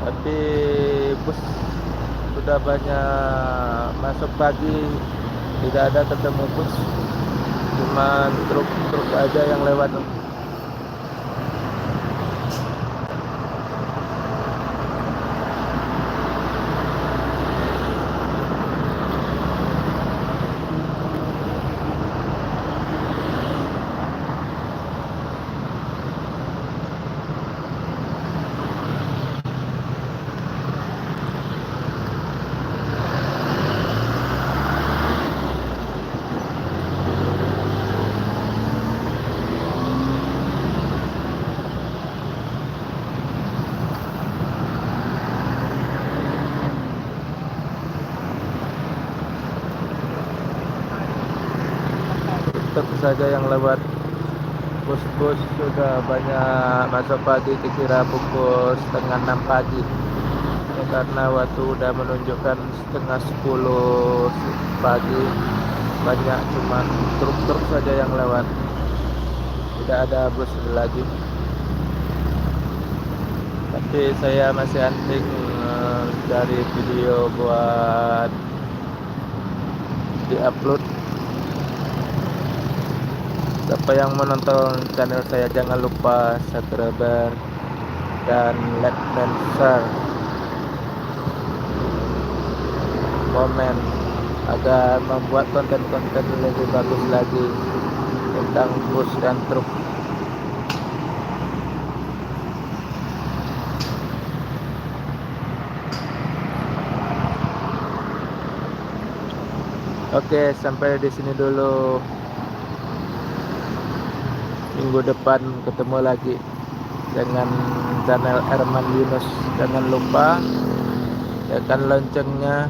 tapi bus sudah banyak masuk pagi, tidak ada ketemu bus, cuma truk-truk aja yang lewat. Truk saja yang lewat, bus-bus sudah banyak masuk pagi, dikira pukul setengah 6 pagi ya, karena waktu udah menunjukkan setengah 10 pagi. Banyak cuma truk-truk saja yang lewat, tidak ada bus lagi. Tapi saya masih hunting dari video buat diupload. Siapa yang menonton channel saya jangan lupa subscribe dan like dan share, komen agar membuat konten-konten lebih bagus lagi tentang bus dan truk. Oke, sampai di sini dulu. Minggu depan ketemu lagi dengan channel Herman Yunus. Jangan lupa tekan loncengnya,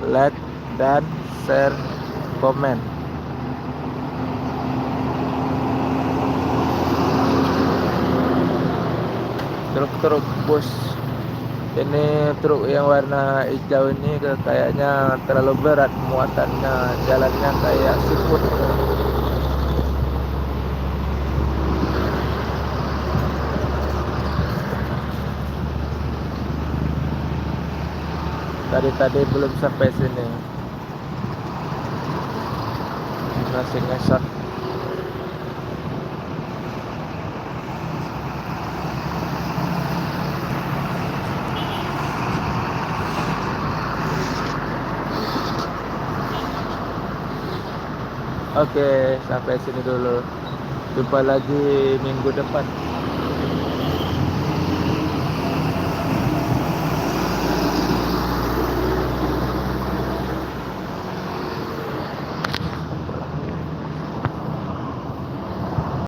like dan share, komen. Truk-truk bus ini, truk yang warna hijau ini kayaknya terlalu berat muatannya, jalannya kayak siput. Tadi belum sampai sini, masih ngesot. Oke, sampai sini dulu. Jumpa lagi minggu depan.